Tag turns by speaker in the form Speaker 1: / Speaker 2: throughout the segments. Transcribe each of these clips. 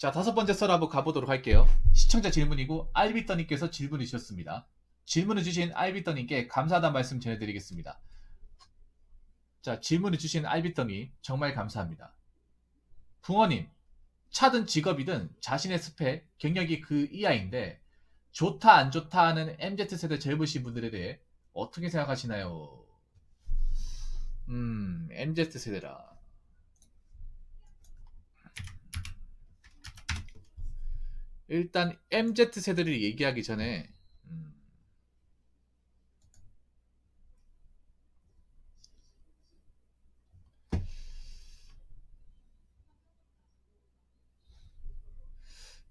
Speaker 1: 자, 다섯 번째 썰 한번 가보도록 할게요. 시청자 질문이고 알비떠님께서 질문을 주셨습니다. 질문을 주신 알비떠님께 감사하다는 말씀 전해드리겠습니다. 자, 질문을 주신 알비떠님 정말 감사합니다. 붕어님, 차든 직업이든 자신의 스펙, 경력이 그 이하인데 좋다 안 좋다 하는 MZ세대 젊으신 분들에 대해 어떻게 생각하시나요? MZ세대라. 일단 MZ세대를 얘기하기 전에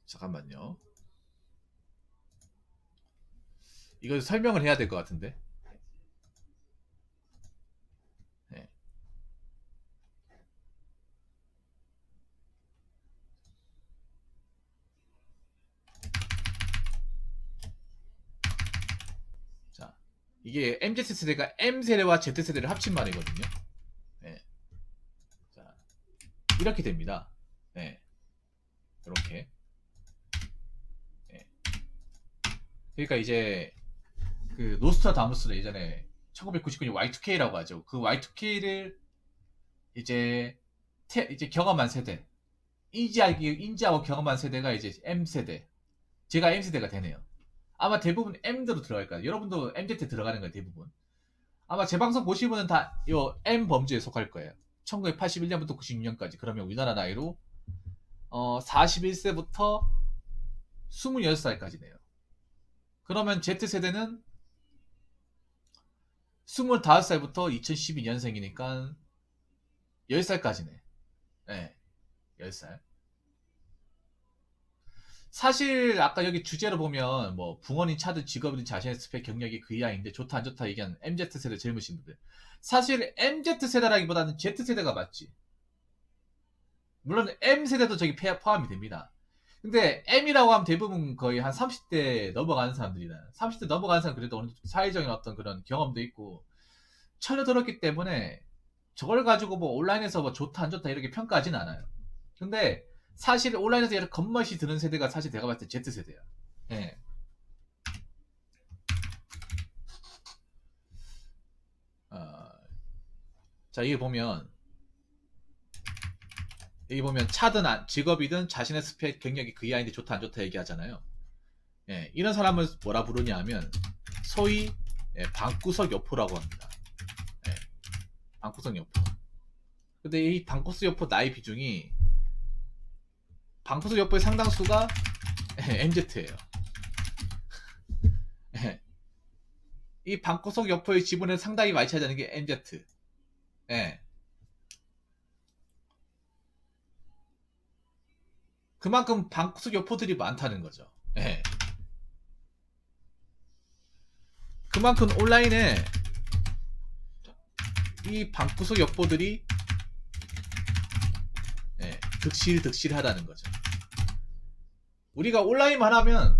Speaker 1: 잠깐만요. 이거 설명을 해야 될 것 같은데. 네. 자, 이게 MZ세대가 M세대와 Z세대를 합친 말이거든요. 네. 자, 이렇게 됩니다. 네. 이렇게. 네. 그러니까 이제 그 노스트라다무스는 예전에 1999년 Y2K라고 하죠. 그 Y2K를 이제 이제 경험한 세대, 인지하고 경험한 세대가 이제 M세대. 제가 M세대가 되네요. 아마 대부분 M대로 들어갈 거예요. 여러분도 MZ 들어가는 거예요, 대부분. 아마 제 방송 보시는 분은 다 요 M 범주에 속할 거예요. 1981년부터 96년까지. 그러면 우리나라 나이로 41세부터 26살까지네요. 그러면 Z세대는 25살부터 2012년생이니까 10살까지네. 네, 10살. 사실 아까 여기 주제로 보면 뭐 붕어린 차든 직업이든 자신의 스펙 경력이 그 이하인데 좋다 안 좋다 얘기한 MZ세대 젊으신 분들. 사실 MZ세대라기보다는 Z세대가 맞지. 물론 M세대도 저기 포함이 됩니다. 근데 M이라고 하면 대부분 거의 한 30대 넘어가는 사람들이다. 30대 넘어가는 사람 그래도 어느 정도 사회적인 어떤 그런 경험도 있고 철려들었기 때문에 저걸 가지고 뭐 온라인에서 뭐 좋다 안 좋다 이렇게 평가하진 않아요. 근데 사실 온라인에서 이렇게 겉멋이 드는 세대가 사실 내가 봤을 때 Z세대야. 예. 어, 자, 여기 보면 차든 직업이든 자신의 스펙 경력이 그 이하인데 좋다 안 좋다 얘기하잖아요. 예, 이런 사람을 뭐라 부르냐 하면 소위 방구석 여포라고 합니다. 예, 방구석 여포. 근데 이 방구석 여포 나이 비중이 방구석 여포의 상당수가 MZ예요. 이 방구석 여포의 지분을 상당히 많이 차지하는 게 MZ. 예. 그만큼 방구석 여포들이 많다는 거죠. 예. 그만큼 온라인에 이 방구석 여포들이 득실득실하다는 거죠. 우리가 온라인만 하면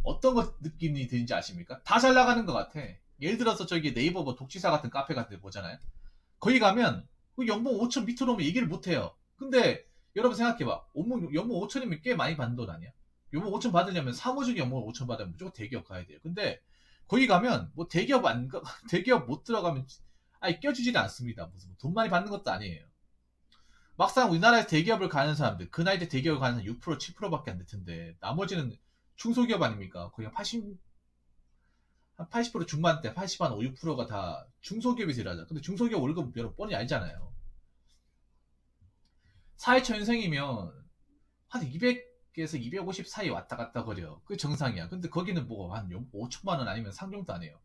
Speaker 1: 어떤 것 느낌이 드는지 아십니까? 다 잘 나가는 것 같아. 예를 들어서 저기 네이버 뭐 독지사 같은 카페 같은 데 보잖아요. 거기 가면 그 연봉 5천 밑으로 오면 얘기를 못 해요. 근데 여러분 생각해봐. 연봉 5천이면 꽤 많이 받는 돈 아니야? 연봉 5천 받으려면 사무직 연봉 5천 받으면 무조건 대기업 가야 돼요. 근데 거기 가면 뭐 대기업 안 가, 대기업 못 들어가면 아니 껴주지는 않습니다. 무슨 돈 많이 받는 것도 아니에요. 막상 우리나라에서 대기업을 가는 사람들 그 나이 때 대기업을 가는 사람 6% 7%밖에 안 될 텐데 나머지는 중소기업 아닙니까? 거의 한 80% 중반대 80 한 5, 6%가 다 중소기업에서 일하죠. 근데 중소기업 월급 여러분 뻔히 알잖아요. 사회초년생이면 한 200에서 250 사이 왔다 갔다 거려. 그게 정상이야. 근데 거기는 뭐 한 5천만 원 아니면 상종도 안 해요.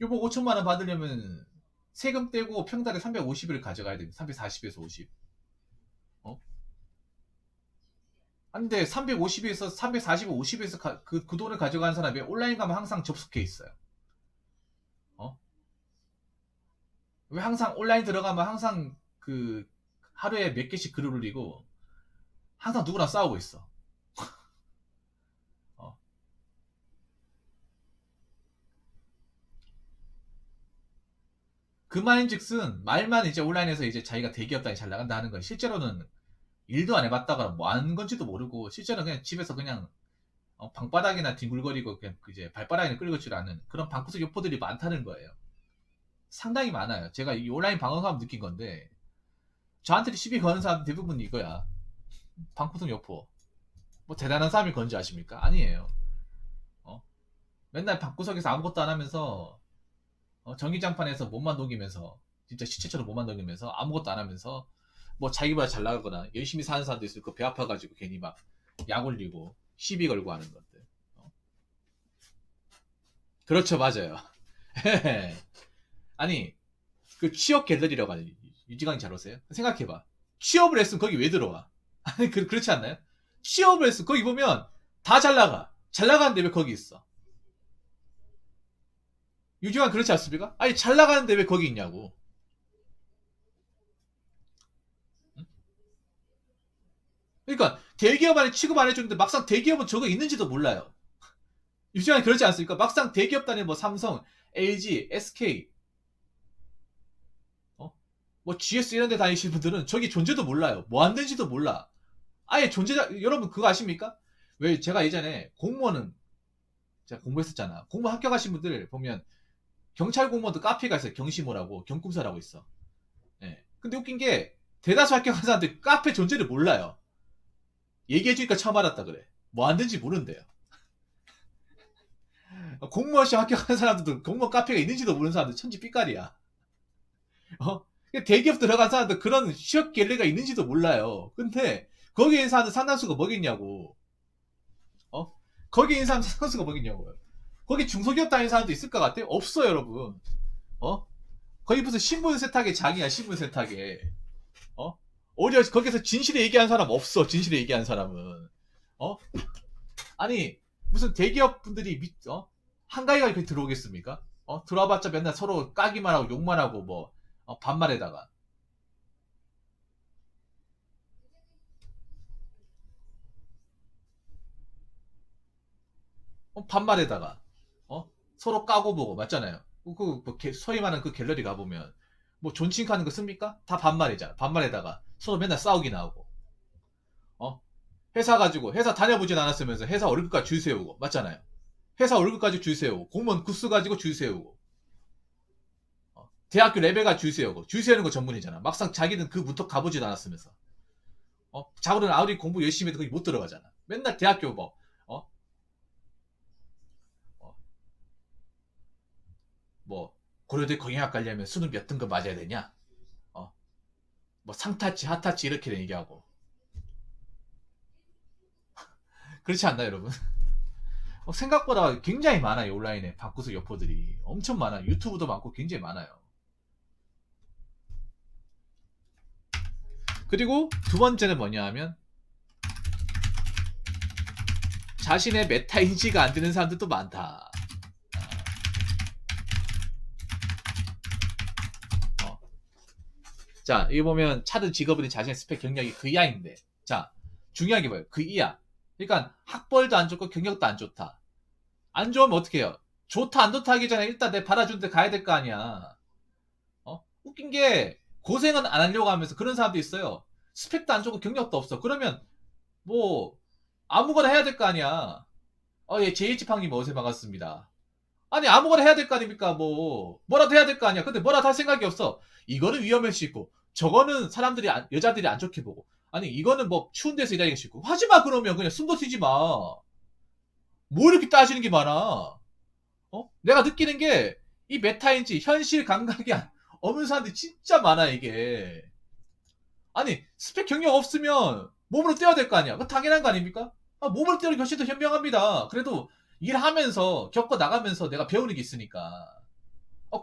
Speaker 1: 요거 5천만 원 받으려면 세금 떼고 평달에 350을 가져가야 됩니다. 340에서 50. 어? 근데 350에서 340, 50에서 그 돈을 가져가는 사람이 온라인 가면 항상 접속해 있어요. 어? 왜 항상 온라인 들어가면 항상 그 하루에 몇 개씩 글을 올리고 항상 누구랑 싸우고 있어. 어. 그 말인즉슨 말만 이제 온라인에서 이제 자기가 대기업단이 잘 나간다 하는 건 실제로는 일도 안 해봤다가 뭐 하는 건지도 모르고 실제로 그냥 집에서 그냥 방바닥이나 뒹굴거리고 그냥 이제 발바닥에 끌고 줄 아는 그런 방구석 요포들이 많다는 거예요. 상당히 많아요. 제가 이 온라인 방송하면 느낀 건데 저한테 시비 거는 사람 대부분 이거야. 방구석 요포. 뭐 대단한 사람이 건지 아십니까? 아니에요. 어? 맨날 방구석에서 아무것도 안 하면서 전기장판에서 몸만 녹이면서 진짜 시체처럼 몸만 녹이면서 아무것도 안 하면서 뭐 자기보다 잘 나가거나 열심히 사는 사람도 있을 거 배 아파가지고 괜히 막 약 올리고 시비 걸고 하는 것들. 그렇죠, 맞아요. 아니 그 취업 갤러리라고 하는 유지강이 잘 오세요? 생각해봐. 취업을 했으면 거기 왜 들어와? 아니 그렇지 않나요? 취업을 했으면 거기 보면 다 잘 나가. 잘 나가는데 왜 거기 있어? 유지강 그렇지 않습니까? 아니 잘 나가는데 왜 거기 있냐고. 그러니까 대기업 안에 취급 안 해주는데 막상 대기업은 저거 있는지도 몰라요. 유지강이 그렇지 않습니까? 막상 대기업 단위 뭐 삼성, LG, SK, 뭐 GS 이런 데 다니시는 분들은 저기 존재도 몰라요. 뭐 하는지도 몰라. 아예 존재자, 여러분 그거 아십니까? 왜 제가 예전에 공무원은 제가 공부했었잖아. 공무원 합격하신 분들 보면 경찰 공무원도 카페가 있어요. 경시모라고 경꿈사라고 있어. 예. 근데 웃긴 게 대다수 합격한 사람들 카페 존재를 몰라요. 얘기해주니까 처음 알았다 그래. 뭐 하는지 모른대요. 공무원 시험 합격한 사람들도 공무원 카페가 있는지도 모르는 사람들 천지 삐까리야. 어? 대기업 들어간 사람들 그런 취업 갤레가 있는지도 몰라요. 근데 거기에 있는 사람들 상당수가 뭐겠냐고. 거기에 있는 사람 상당수가 뭐겠냐고요. 거기 중소기업 다니는 사람도 있을 것 같아요? 없어요, 여러분. 어? 거기 무슨 신분 세탁의 장이야, 신분 세탁에. 어? 오히려 거기서 진실을 얘기하는 사람 없어, 진실을 얘기하는 사람은. 어? 아니, 무슨 대기업 분들이 한가위가 이렇게 들어오겠습니까? 들어와봤자 맨날 서로 까기만 하고 욕만 하고 뭐, 반말에다가. 반말에다가. 서로 까고 보고, 맞잖아요. 소위 말하는 그 갤러리 가보면, 뭐 존칭하는 거 씁니까? 다 반말이잖아. 반말에다가 서로 맨날 싸우기 나오고. 어? 회사 가지고, 회사 다녀보진 않았으면서 회사 월급까지 줄 세우고, 맞잖아요. 회사 월급까지 줄 세우고, 공무원 구스 가지고 줄 세우고, 대학교 레벨까지 줄 세우고, 줄 세우는 거 전문이잖아. 막상 자기는 그 문턱 가보진 않았으면서. 자고는 아무리 공부 열심히 해도 거기 못 들어가잖아. 맨날 대학교 뭐, 어? 어, 뭐, 고려대 공영학 가려면 수능 몇 등급 맞아야 되냐? 어, 뭐 상타치, 하타치 이렇게 얘기하고. 그렇지 않나요, 여러분? 생각보다 굉장히 많아요, 온라인에. 방구석 여포들이. 엄청 많아요. 유튜브도 많고 굉장히 많아요. 그리고 두 번째는 뭐냐 하면, 자신의 메타 인지가 안 되는 사람들도 많다. 자, 여기 보면 차든 직업은 자신의 스펙 경력이 그 이하인데, 자, 중요한 게 뭐예요? 그 이하. 그러니까 학벌도 안 좋고 경력도 안 좋다. 안 좋으면 어떻게 해요? 좋다 안 좋다 하기 전에 일단 내 받아주는 데 가야 될 거 아니야. 웃긴 게 고생은 안 하려고 하면서 그런 사람도 있어요. 스펙도 안 좋고 경력도 없어. 그러면 뭐 아무거나 해야 될 거 아니야. 예, JH팡님 어서 반갑습니다. 아니 아무거나 해야 될 거 아닙니까? 뭐 뭐라도 해야 될 거 아니야. 근데 뭐라도 할 생각이 없어. 이거는 위험할 수 있고 저거는 사람들이 여자들이 안 좋게 보고 아니 이거는 뭐 추운 데서 일하기 싫고 하지마 그러면 그냥 숨도 쉬지 마. 뭐 이렇게 따지는 게 많아. 내가 느끼는 게 이 메타인지 현실 감각이 없는 사람들이 진짜 많아 이게. 아니 스펙 경력 없으면 몸으로 뛰어야 될 거 아니야. 그거 당연한 거 아닙니까? 몸으로 뛰어는 결실도 현명합니다. 그래도 일하면서 겪어 나가면서 내가 배우는 게 있으니까.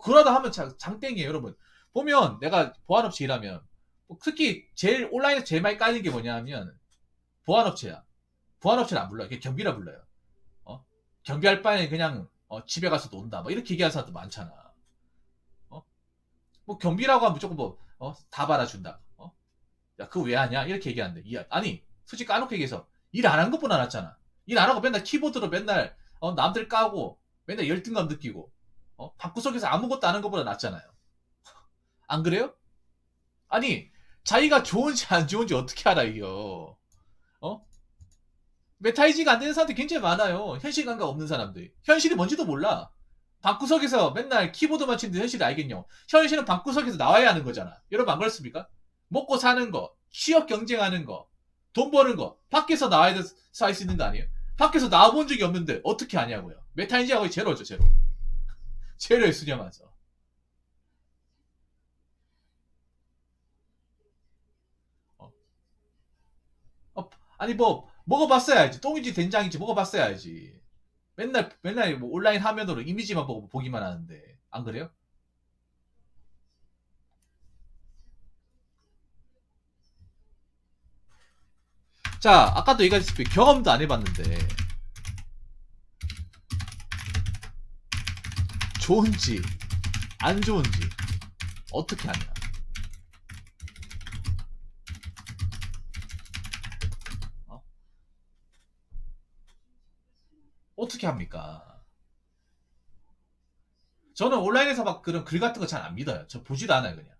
Speaker 1: 그러다 하면 장땡이에요 여러분. 보면 내가 보안업체 일하면 특히 제일 온라인에서 제일 많이 까는 게 뭐냐 하면 보안업체야. 보안업체는 안 불러요. 그냥 경비라 불러요. 경비할 바에 그냥 집에 가서 논다. 뭐 이렇게 얘기하는 사람도 많잖아. 뭐 경비라고 하면 무조건 다 받아준다. 야 그거 왜 하냐? 이렇게 얘기하는데 아니 솔직히 까놓고 얘기해서 일 안 한 것보다 낫잖아. 일 안 하고 맨날 키보드로 맨날 남들 까고 맨날 열등감 느끼고 방구석에서 아무것도 안 한 것보다 낫잖아요. 안 그래요? 아니 자기가 좋은지 안 좋은지 어떻게 알아 이거? 어? 메타이지가 안 되는 사람들이 굉장히 많아요. 현실 감각 없는 사람들. 현실이 뭔지도 몰라. 방구석에서 맨날 키보드만 치는데 현실이 알겠냐? 현실은 방구석에서 나와야 하는 거잖아. 여러분 안 그렇습니까? 먹고 사는 거, 취업 경쟁하는 거, 돈 버는 거, 밖에서 나와야 살 수 있는 거 아니에요? 밖에서 나와본 적이 없는데 어떻게 아냐고요? 메타인지가 거의 제로죠, 제로. 제로에 수렴하죠. 어. 아니 뭐 먹어봤어야지. 똥인지 된장인지 먹어봤어야지. 맨날 뭐 온라인 화면으로 이미지만 보고 보기만 하는데 안 그래요? 자, 아까도 얘기했듯이 경험도 안 해봤는데 좋은지 안 좋은지 어떻게 하냐? 어? 어떻게 합니까? 저는 온라인에서 막 그런 글 같은 거 잘 안 믿어요. 저 보지도 않아요, 그냥.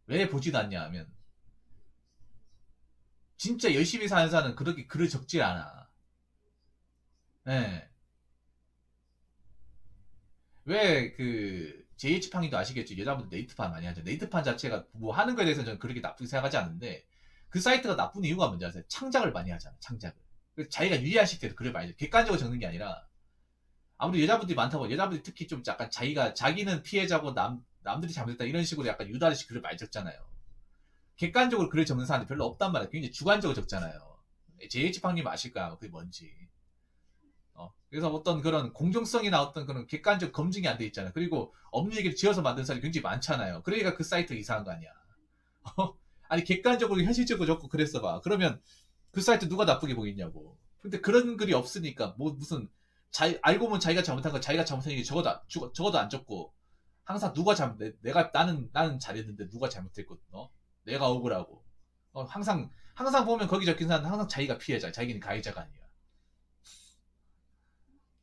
Speaker 1: 왜 보지도 않냐 하면 진짜 열심히 사는 사람은 그렇게 글을 적지 않아. 예. 왜 그 JH팡이도 아시겠죠? 여자분들 네이트판 많이 하죠. 네이트판 자체가 뭐 하는 거에 대해서는 저는 그렇게 나쁘게 생각하지 않는데 그 사이트가 나쁜 이유가 뭔지 아세요? 창작을 많이 하잖아. 창작을. 그래서 자기가 유리한 시대로 글을 많이 줘. 객관적으로 적는 게 아니라 아무리 여자분들이 많다고 여자분들이 특히 좀 약간 자기는 피해자고 남들이 잘못했다 이런 식으로 약간 유도하듯이 글을 많이 적잖아요. 객관적으로 글을 적는 사람이 별로 없단 말이에요. 굉장히 주관적으로 적잖아요. JH팡님 아실 거야. 그게 뭔지. 그래서 어떤 그런 공정성이나 어떤 그런 객관적 검증이 안 돼 있잖아요. 그리고 없는 얘기를 지어서 만든 사람이 굉장히 많잖아요. 그러니까 그 사이트가 이상한 거 아니야. 아니 객관적으로 현실적으로 적고 그랬어 봐. 그러면 그 사이트 누가 나쁘게 보겠냐고. 근데 그런 글이 없으니까 뭐 무슨 알고 보면 자기가 잘못한 거 자기가 잘못한 얘기 적어도 안 적고 항상 누가 내가 나는 잘했는데 누가 잘못했고 내가 억울하고 항상 보면 거기 적힌 사람은 항상 자기가 피해자 자기는 가해자가 아니야.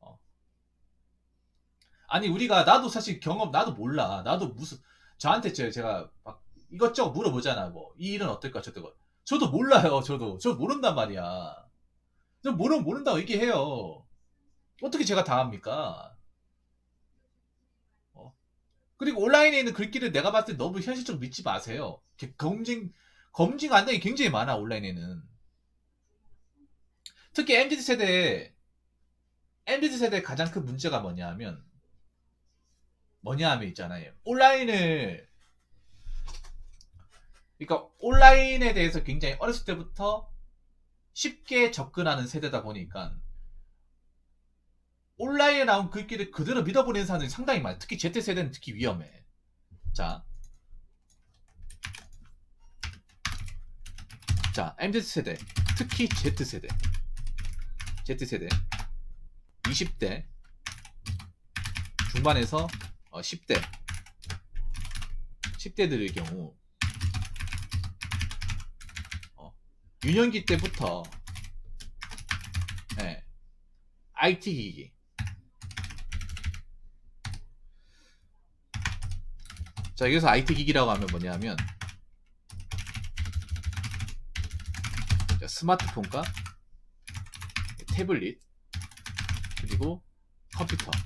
Speaker 1: 어. 아니 우리가 나도 사실 경험 나도 몰라. 나도 무슨 저한테 제가 막 이것저것 물어보잖아. 뭐 이 일은 어떨까 저떨까. 저도 몰라요. 저 모른단 말이야. 저 모른다고 얘기해요. 어떻게 제가 다 합니까? 어? 그리고 온라인에 있는 글귀를 내가 봤을 때 너무 현실적으로 믿지 마세요. 검증 안 되는 게 굉장히 많아 온라인에는. 특히 MZ 세대의 가장 큰 문제가 뭐냐 하면 있잖아요. 그러니까 온라인에 대해서 굉장히 어렸을 때부터 쉽게 접근하는 세대다 보니까 온라인에 나온 글귀를 그대로 믿어버리는 사람들이 상당히 많아요. 특히 Z세대는 특히 위험해. 자, MZ세대, 특히 Z세대, 20대, 중반에서 10대들의 경우 유년기 때부터 IT 기기 자 여기서 IT 기기라고 하면 뭐냐면 스마트폰과 태블릿 그리고 컴퓨터를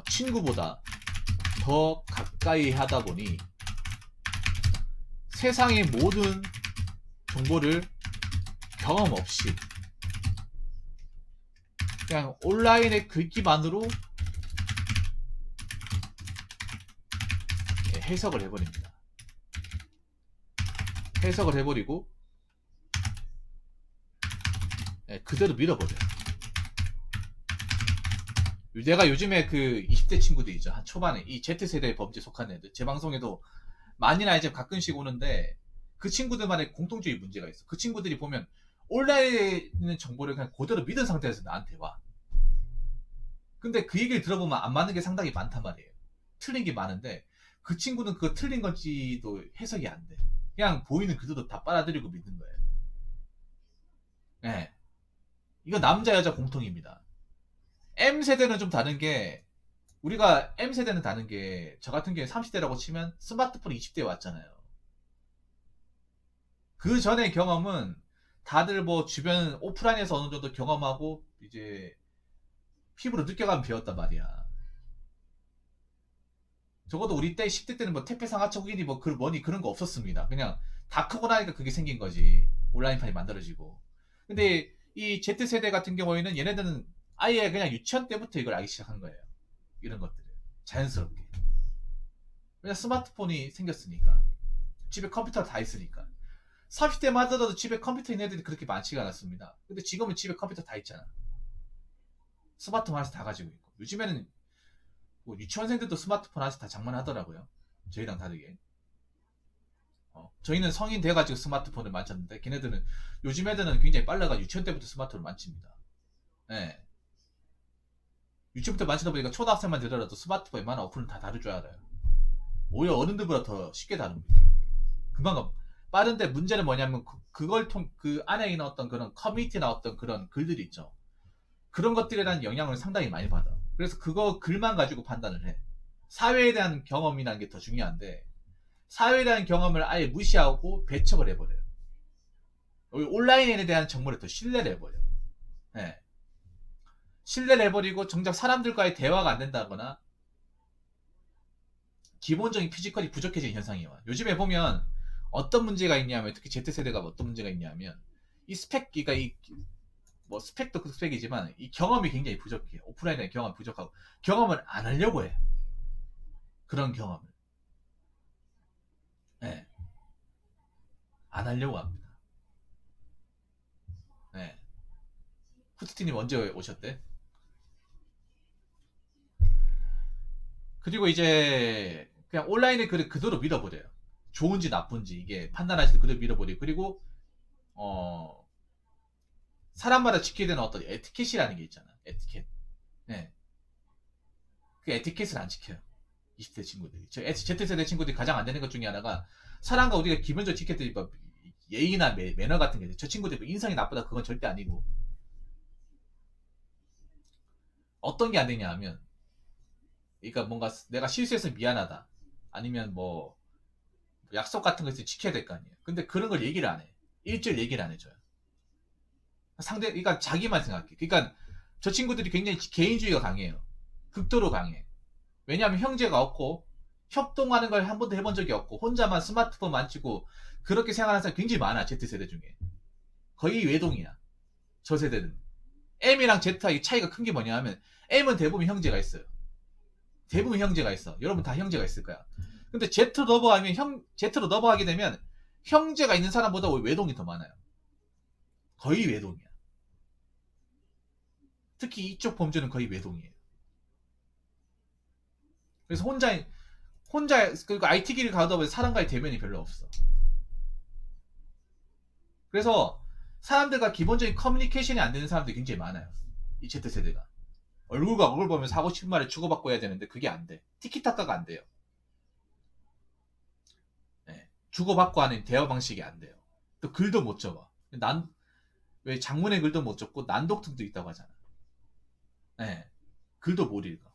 Speaker 1: 친구보다 더 가까이 하다 보니 세상의 모든 정보를 경험 없이 그냥 온라인의 글귀만으로 해석을 해버립니다. 해석을 해버리고 그대로 밀어버려요. 내가 요즘에 그 20대 친구들 있죠. 한 초반에 이 Z세대 범죄에 속한 애들 제 방송에도 많이나 이제 가끔씩 오는데 그 친구들만의 공통적인 문제가 있어. 그 친구들이 보면 온라인에 있는 정보를 그냥 그대로 믿은 상태에서 나한테 와. 근데 그 얘기를 들어보면 안 맞는 게 상당히 많단 말이에요. 틀린 게 많은데 그 친구는 그거 틀린 건지도 해석이 안 돼. 그냥 보이는 그대로 다 빨아들이고 믿는 거예요. 네. 이거 남자 여자 공통입니다. M세대는 좀 다른 게 우리가 M세대는 다른 게, 저 같은 경우에 30대라고 치면 스마트폰이 20대에 왔잖아요. 그 전의 경험은 다들 뭐 주변 오프라인에서 어느 정도 경험하고 이제 피부로 느껴가면 배웠단 말이야. 적어도 우리 때 10대 때는 뭐 택배 상하차 후기니 뭐 그 뭐니 그런 거 없었습니다. 그냥 다 크고 나니까 그게 생긴 거지. 온라인판이 만들어지고. 근데 이 Z세대 같은 경우에는 얘네들은 아예 그냥 유치원 때부터 이걸 알기 시작한 거예요. 이런 것들을. 자연스럽게. 그냥 스마트폰이 생겼으니까. 집에 컴퓨터가 다 있으니까. 30대만 하더라도 집에 컴퓨터 있는 애들이 그렇게 많지가 않았습니다. 근데 지금은 집에 컴퓨터 다 있잖아. 스마트폰 하나씩 다 가지고 있고. 요즘에는 뭐 유치원생들도 스마트폰 하나씩 다 장만하더라고요. 저희랑 다르게. 저희는 성인 돼가지고 스마트폰을 만졌는데 걔네들은 요즘 애들은 굉장히 빨라가 유치원 때부터 스마트폰을 만집니다. 네. 유치원부터 만지다 보니까 초등학생만 되더라도 스마트폰 웬만한 어플은 다 다룰 줄 알아요. 오히려 어른들보다 더 쉽게 다룹니다. 금방 빠른데 문제는 뭐냐면 그 안에 있는 어떤 그런 커뮤니티나 어떤 그런 글들이 있죠. 그런 것들에 대한 영향을 상당히 많이 받아. 그래서 그거 글만 가지고 판단을 해. 사회에 대한 경험이라는 게 더 중요한데 사회에 대한 경험을 아예 무시하고 배척을 해버려요. 온라인에 대한 정보를 더 신뢰를 해버려요. 네. 신뢰를 해버리고 정작 사람들과의 대화가 안 된다거나 기본적인 피지컬이 부족해진 현상이 와요. 요즘에 보면 어떤 문제가 있냐면 특히 Z세대가 어떤 문제가 있냐면 이 스펙, 그러니까 이 뭐 스펙도 그 스펙이지만 이 경험이 굉장히 부족해요. 오프라인의 경험이 부족하고 경험을 안 하려고 해. 그런 경험을. 네. 안 하려고 합니다. 네. 후스티님 언제 오셨대? 그리고 이제 그냥 온라인에 글을 그대로 밀어버려요. 좋은지 나쁜지 이게 판단하실 때 그대로 밀어버리고 그리고 어 사람마다 지켜야 되는 어떤 에티켓이라는 게 있잖아. 에티켓. 네. 그 에티켓을 안 지켜요. 20대 친구들이. Z세대 친구들이 가장 안 되는 것 중에 하나가 사람과 우리가 기본적으로 지켜야 될 뭐 예의나 매너 같은 게 저 친구들 뭐 인성이 나쁘다 그건 절대 아니고 어떤 게 안 되냐 하면 그러니까 뭔가 내가 실수해서 미안하다 아니면 뭐 약속 같은 거 있으면 지켜야 될 거 아니에요. 근데 그런 걸 얘기를 안 해. 일절 얘기를 안 해줘요. 상대, 그러니까 자기만 생각해. 그러니까 저 친구들이 굉장히 개인주의가 강해요. 극도로 강해. 왜냐하면 형제가 없고 협동하는 걸 한 번도 해본 적이 없고 혼자만 스마트폰 만지고 그렇게 생각하는 사람이 굉장히 많아. Z세대 중에. 거의 외동이야. 저 세대는. M이랑 Z가 이 차이가 큰 게 뭐냐 하면 M은 대부분 형제가 있어요. 대부분 형제가 있어. 여러분 다 형제가 있을 거야. 근데 Z로 넘어가면 Z로 넘어가게 되면 형제가 있는 사람보다 외동이 더 많아요. 거의 외동이야. 특히 이쪽 범죄는 거의 외동이에요. 그래서 그리고 IT기를 가다 보면 사람과의 대면이 별로 없어. 그래서 사람들과 기본적인 커뮤니케이션이 안 되는 사람들이 굉장히 많아요. 이 Z세대가. 얼굴과 얼굴 보면 사고 싶은 말을 주고받고 해야 되는데 그게 안 돼. 티키타카가 안 돼요. 네. 주고받고 하는 대화 방식이 안 돼요. 또 글도 못 적어. 왜 장문의 글도 못 적고 난독증도 있다고 하잖아. 네. 글도 못 읽어.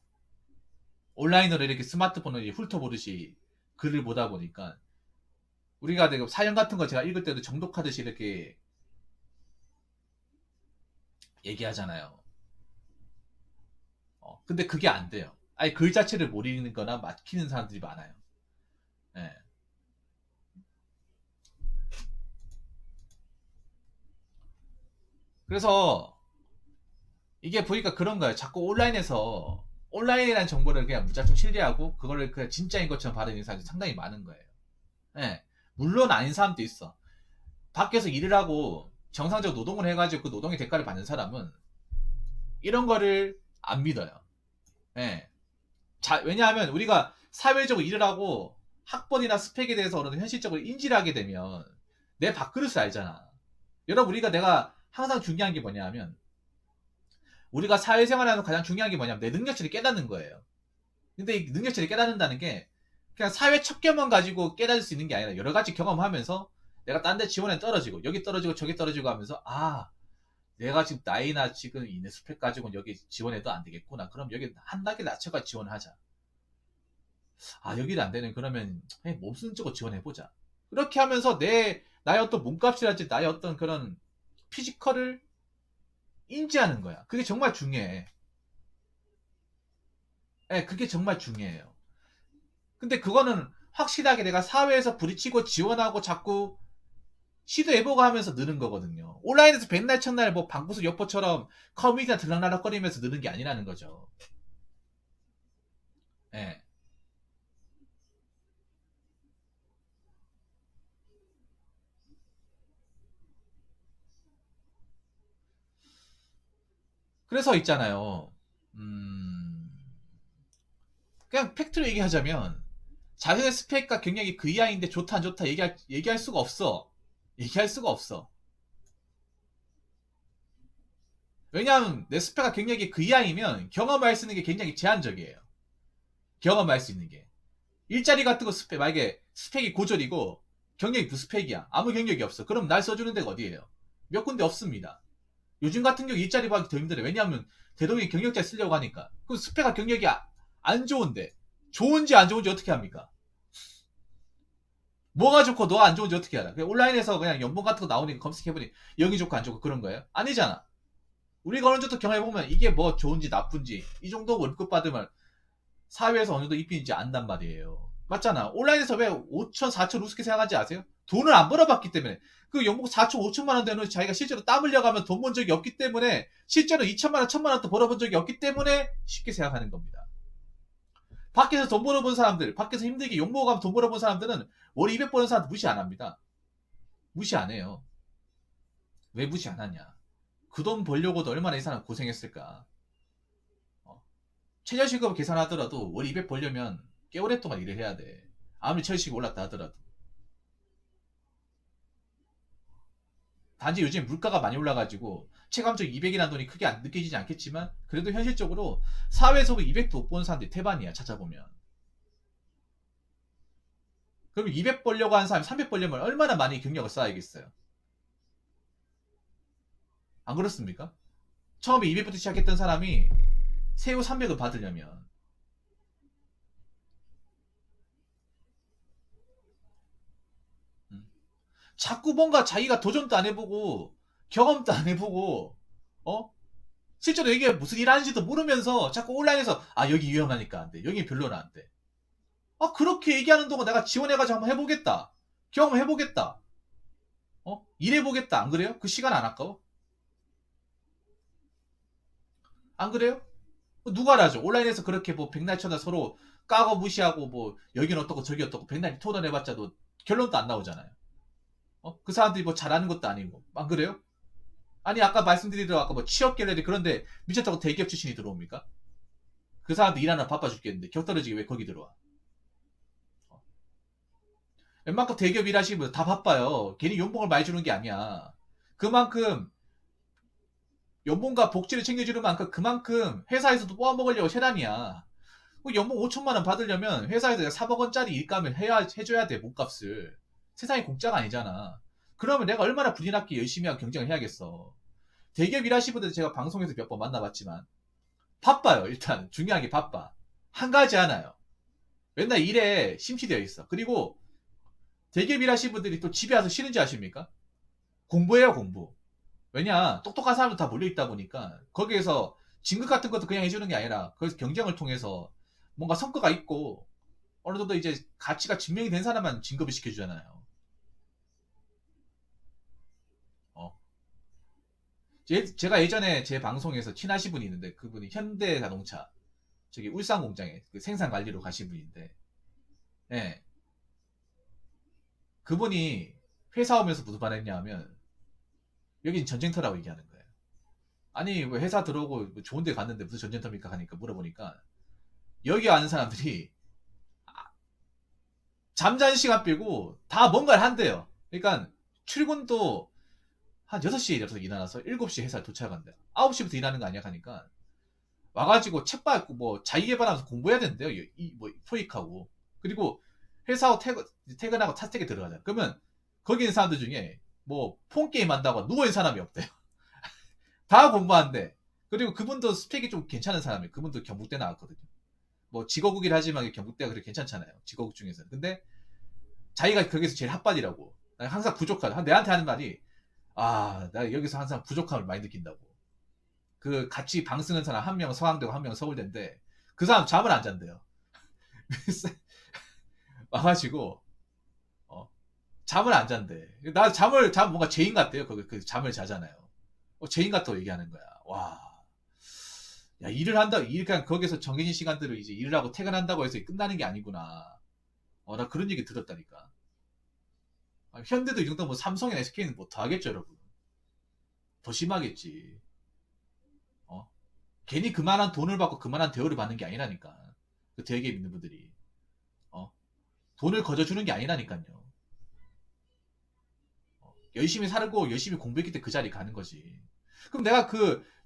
Speaker 1: 온라인으로 이렇게 스마트폰을 훑어보듯이 글을 보다 보니까 우리가 되게 사연 같은 거 제가 읽을 때도 정독하듯이 이렇게 얘기하잖아요. 근데 그게 안 돼요. 아예 글 자체를 못 읽는 거나 막히는 사람들이 많아요. 네. 그래서 이게 보니까 그런 거예요. 자꾸 온라인에서 온라인이라는 정보를 그냥 무작정 신뢰하고 그거를 그냥 진짜인 것처럼 받아들이는 사람들이 상당히 많은 거예요. 네. 물론 아닌 사람도 있어. 밖에서 일을 하고 정상적 노동을 해가지고 그 노동의 대가를 받는 사람은 이런 거를 안 믿어요. 네. 왜냐하면 우리가 사회적으로 일을 하고 학번이나 스펙에 대해서 어느 현실적으로 인지를 하게 되면 내 밥그릇을 알잖아. 여러분 내가 항상 중요한 게 뭐냐 하면 우리가 사회생활하면서 가장 중요한 게 뭐냐면 내 능력치를 깨닫는 거예요. 근데 이 능력치를 깨닫는다는 게 그냥 사회 척결만 가지고 깨달을 수 있는 게 아니라 여러 가지 경험하면서 내가 딴 데 지원에 떨어지고 여기 떨어지고 저기 떨어지고 하면서 내가 지금 나이나 지금 있는 스펙 가지고는 여기 지원해도 안 되겠구나. 그럼 여기 한 단계 낮춰가 지원하자. 아, 여기도 안 되네. 그러면 몸 쓰는 쪽으로 지원해보자. 이렇게 하면서 나의 어떤 몸값이랄지 나의 어떤 그런 피지컬을 인지하는 거야. 그게 정말 중요해. 예, 그게 정말 중요해요. 근데 그거는 확실하게 내가 사회에서 부딪히고 지원하고 자꾸 시도해보고 하면서 느는 거거든요. 온라인에서 백날 첫날 뭐 방구석 여포처럼 커뮤니티나 들락날락거리면서 느는 게 아니라는 거죠. 예. 그래서 있잖아요. 음, 그냥 팩트로 얘기하자면 자신의 스펙과 경력이 그 이하인데 좋다 안 좋다 얘기할 수가 없어. 얘기할 수가 없어. 왜냐하면 내 스펙과 경력이 그 이하이면 경험할 수 있는 게 굉장히 제한적이에요. 경험할 수 있는 게. 일자리 같은 거 만약에 스펙이 고졸이고 경력이 무스펙이야. 아무 경력이 없어. 그럼 날 써주는 데가 어디예요? 몇 군데 없습니다. 요즘 같은 경우 일자리 구하기 더 힘들어요. 왜냐하면 대동이 경력자 쓰려고 하니까. 그럼 스펙과 경력이 안 좋은데 좋은지 안 좋은지 어떻게 합니까? 뭐가 좋고 너가 안 좋은지 어떻게 알아? 그냥 온라인에서 그냥 연봉 같은 거 나오니까 검색해보니 여기 좋고 안 좋고 그런 거예요? 아니잖아. 우리가 어느 정도 경험해보면 이게 뭐 좋은지 나쁜지 이 정도 월급 받으면 사회에서 어느 정도 입히는지 안단 말이에요. 맞잖아. 온라인에서 왜 5천, 4천 우습게 생각하지 아세요? 돈을 안 벌어봤기 때문에. 그 연봉 4천, 5천만 원 되는 자기가 실제로 땀 흘려가면 돈 번 적이 없기 때문에 실제로 2천만 원, 1천만 원도 벌어본 적이 없기 때문에 쉽게 생각하는 겁니다. 밖에서 돈 벌어본 사람들, 밖에서 힘들게 욕먹어가면 돈 벌어본 사람들은 월 200 버는 사람들 무시 안 합니다. 무시 안 해요. 왜 무시 안 하냐? 그 돈 벌려고도 얼마나 이 사람 고생했을까? 어? 최저시급 계산하더라도 월 200 벌려면 꽤 오랫동안 일을 해야 돼. 아무리 철식이 올랐다 하더라도. 단지 요즘 물가가 많이 올라가지고 체감적 200이라는 돈이 크게 느껴지지 않겠지만 그래도 현실적으로 사회에서 200도 못 보는 사람들이 태반이야 찾아보면. 그럼 200 벌려고 하는 사람이 300 벌려면 얼마나 많이 경력을 쌓아야겠어요? 안 그렇습니까? 처음에 200부터 시작했던 사람이 세후 300을 받으려면 음, 자꾸 뭔가 자기가 도전도 안 해보고 경험도 안 해보고 어? 실제로 이게 무슨 일 하는지도 모르면서 자꾸 온라인에서 아 여기 유용하니까 안 돼. 여기 별로는 안 돼. 아 그렇게 얘기하는 동안 내가 지원해가지고 한번 해보겠다. 경험해보겠다. 일해보겠다. 안 그래요? 그 시간 안 아까워? 안 그래요? 누가 라죠? 온라인에서 그렇게 뭐 백날 쳐다 서로 까고 무시하고 뭐 여긴 어떻고 저기 어떻고 백날 토론해봤자도 결론도 안 나오잖아요. 그 사람들이 뭐 잘하는 것도 아니고 안 그래요? 아니 아까 말씀드리던 아까 뭐 취업 갤러리 그런데 미쳤다고 대기업 출신이 들어옵니까? 그 사람들 일하나 바빠 죽겠는데 격 떨어지게 왜 거기 들어와? 어. 웬만큼 대기업 일하시는 분들 다 바빠요. 괜히 연봉을 많이 주는 게 아니야. 그만큼 연봉과 복지를 챙겨주는 만큼 그만큼 회사에서도 뽑아먹으려고 세란이야. 연봉 5천만 원 받으려면 회사에서 3억 원짜리 일감을 해줘야 돼, 몸값을. 세상이 공짜가 아니잖아. 그러면 내가 얼마나 불리나게 열심히 하고 경쟁을 해야겠어. 대기업 일하시는 분들 제가 방송에서 몇 번 만나봤지만 바빠요. 일단 중요한 게 바빠. 한 가지 하나요. 맨날 일에 심취되어 있어. 그리고 대기업 일하시는 분들이 또 집에 와서 쉬는지 아십니까? 공부해요, 공부. 왜냐, 똑똑한 사람도 다 몰려있다 보니까 거기에서 진급 같은 것도 그냥 해주는 게 아니라 거기서 경쟁을 통해서 뭔가 성과가 있고 어느 정도 이제 가치가 증명이 된 사람만 진급을 시켜주잖아요. 어. 제가 예전에 제 방송에서 친하신 분이 있는데 그분이 현대자동차 저기 울산 공장에 그 생산 관리로 가신 분인데 예. 그분이 회사 오면서 무슨 말 했냐 하면 여긴 전쟁터라고 얘기하는 거예요. 아니 왜 회사 들어오고 뭐 좋은 데 갔는데 무슨 전쟁터입니까 하니까 물어보니까 여기 아는 사람들이 잠자는 시간 빼고 다 뭔가를 한대요. 그러니까 출근도 한 6시에 일어나서 7시에 회사에 도착한대. 9시부터 일하는 거 아니야 하니까 와가지고 책 받고 뭐 자기계발하면서 공부해야 된대요. 뭐 토익하고. 그리고 회사하고 퇴근하고 타택에 들어가자. 그러면 거기 있는 사람들 중에 뭐 폰게임 한다고 누워있는 사람이 없대요. 다 공부한대. 그리고 그분도 스펙이 좀 괜찮은 사람이에요. 그분도 경북대 나왔거든요. 뭐 직어국이라 하지만 경북대가 그렇게 괜찮잖아요. 직어국 중에서는. 근데 자기가 거기서 제일 핫bad이라고. 항상 부족하다. 내한테 하는 말이 나 여기서 항상 부족함을 많이 느낀다고. 그 같이 방 쓰는 사람 한 명 서강대고 한 명 서울대인데 그 사람 잠을 안 잔대요. 와가지고 잠을 안 잔대. 나 잠 뭔가 죄인 같대요. 그 잠을 자잖아요. 죄인 같다고 얘기하는 거야. 와. 야, 일을 한다, 그냥 거기서 정해진 시간대로 이제 일을 하고 퇴근한다고 해서 끝나는 게 아니구나. 나 그런 얘기 들었다니까. 현대도 이 정도 뭐 삼성이나 SK는 뭐 더 하겠죠, 여러분. 더 심하겠지. 괜히 그만한 돈을 받고 그만한 대우를 받는 게 아니라니까. 그 대기업 있는 분들이. 돈을 거저주는 게 아니라니까요. 열심히 살고 열심히 공부했기 때문에 그 자리 가는 거지. 그럼 내가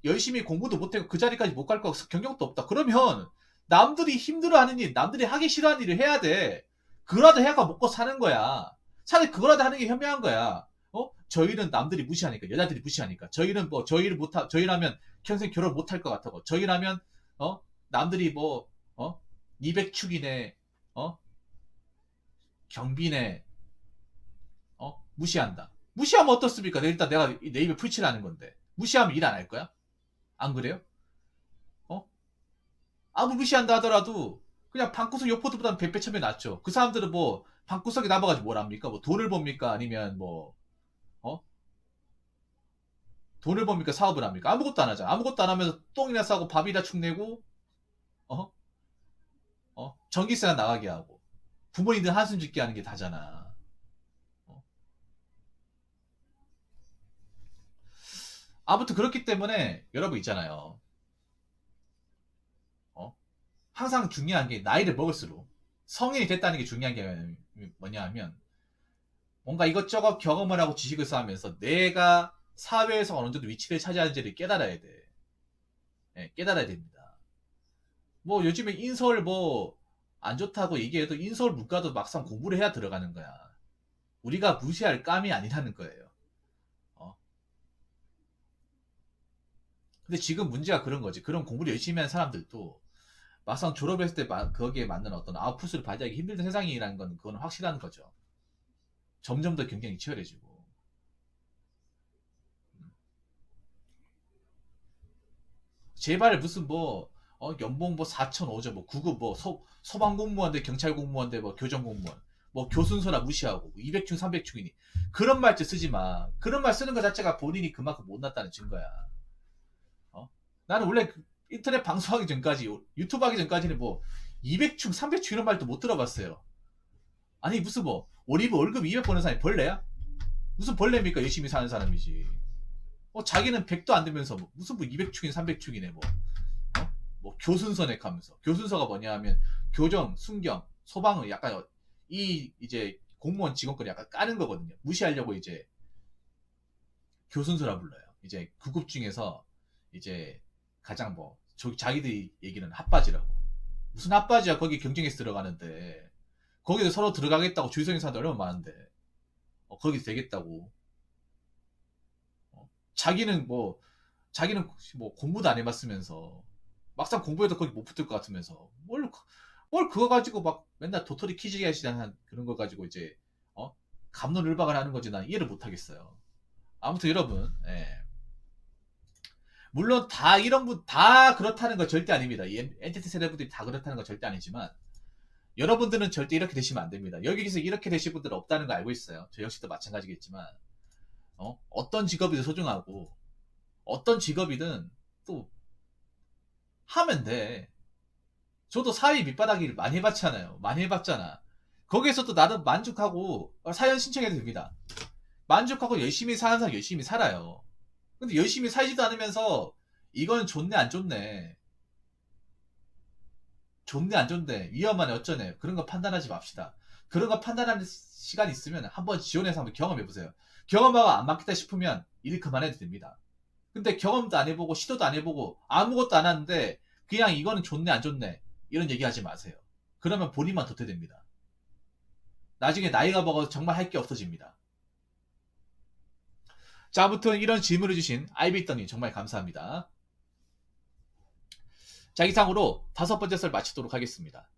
Speaker 1: 열심히 공부도 못하고 그 자리까지 못 갈 거 경력도 없다. 그러면 남들이 힘들어하는 일, 남들이 하기 싫어하는 일을 해야 돼. 그거라도 해가 먹고 사는 거야. 차라리 그거라도 하는 게 현명한 거야. 저희는 남들이 무시하니까, 여자들이 무시하니까. 저희는 뭐, 저희라면 평생 결혼 못할 것 같다고. 저희라면, 남들이 뭐, 200축이네, 경비네, 무시한다. 무시하면 어떻습니까? 일단 내가 내 입에 풀칠을 하는 건데. 무시하면 일 안 할 거야? 안 그래요? 아무 무시한다 하더라도 그냥 방구석 요포드보다는 100배 천배 낫죠. 그 사람들은 뭐 방구석에 남아가지고 뭘 합니까? 뭐 돈을 법니까? 아니면 뭐 어? 돈을 법니까? 사업을 합니까? 아무것도 안 하잖아. 아무것도 안 하면서 똥이나 싸고 밥이나 축내고 어? 전기세나 나가게 하고 부모님들 한숨 짓게 하는 게 다잖아. 어? 아무튼 그렇기 때문에 여러분 있잖아요. 항상 중요한 게 나이를 먹을수록 성인이 됐다는 게 중요한 게 뭐냐 하면 뭔가 이것저것 경험을 하고 지식을 쌓으면서 내가 사회에서 어느 정도 위치를 차지하는지를 깨달아야 돼. 네, 깨달아야 됩니다. 뭐 요즘에 인서울 뭐 안 좋다고 얘기해도 인서울 물가도 막상 공부를 해야 들어가는 거야. 우리가 무시할 감이 아니라는 거예요. 어? 근데 지금 문제가 그런 거지. 그런 공부를 열심히 한 사람들도 막상 졸업했을 때 거기에 맞는 어떤 아웃풋을 발휘하기 힘든 세상이라는 건 그건 확실한 거죠. 점점 더 경쟁이 치열해지고. 제발 무슨 뭐 연봉 뭐 4천 5천 뭐 9급 뭐 소방 공무원대 경찰 공무원대 뭐 교정 공무원 뭐 교순서나 무시하고 200충 300충이니 그런 말투 쓰지 마. 그런 말 쓰는 것 자체가 본인이 그만큼 못났다는 증거야. 나는 원래 인터넷 방송하기 전까지 유튜브 하기 전까지는 뭐 200충 300충 이런 말도 못 들어봤어요. 아니 무슨 뭐 올리브 월급 200 버는 사람이 벌레야? 무슨 벌레입니까? 열심히 사는 사람이지. 자기는 100도 안 되면서 뭐 무슨 뭐 200축이네 300축이네 뭐 교순서네 하면서 교순서가 뭐냐 하면 교정, 순경, 소방을 약간 이제 공무원 직원권을 약간 까는 거거든요. 무시하려고 이제 교순서라 불러요. 이제 9급 중에서 이제 가장 뭐 자기들이 얘기는 핫바지라고. 무슨 핫바지야? 거기 경쟁에서 들어가는데 거기서 서로 들어가겠다고 줄 서 있는 사람들 얼마나 많은데 거기서 되겠다고. 자기는 뭐 공부도 안 해봤으면서 막상 공부해도 거기 못 붙을 것 같으면서 뭘 그거 가지고 막 맨날 도토리 키즈기 하시는 그런 거 가지고 이제 갑론을박을 하는 거지 난 이해를 못 하겠어요. 아무튼 여러분 물론 다 이런 분 다 그렇다는 거 절대 아닙니다. 이 엔티티 세대분들이 다 그렇다는 거 절대 아니지만 여러분들은 절대 이렇게 되시면 안 됩니다. 여기서 이렇게 되실 분들은 없다는 거 알고 있어요. 저 역시도 마찬가지겠지만 어떤 직업이든 소중하고 어떤 직업이든 또 하면 돼. 저도 사회 밑바닥 일 많이 해봤잖아요. 많이 해봤잖아. 거기에서도 나는 만족하고 사연 신청해도 됩니다. 만족하고 열심히 사는 사람 열심히 살아요. 근데 열심히 살지도 않으면서 이건 좋네 안 좋네. 좋네 안 좋네. 위험하네 어쩌네. 그런 거 판단하지 맙시다. 그런 거 판단하는 시간 있으면 한번 지원해서 한번 경험해보세요. 경험하고 안 맞겠다 싶으면 일 그만해도 됩니다. 근데 경험도 안 해보고 시도도 안 해보고 아무것도 안 하는데 그냥 이거는 좋네 안 좋네 이런 얘기하지 마세요. 그러면 본인만 도태됩니다. 나중에 나이가 먹어서 정말 할 게 없어집니다. 자, 아무튼 이런 질문을 주신 아이비더님 정말 감사합니다. 자, 이상으로 5번째 썰 마치도록 하겠습니다.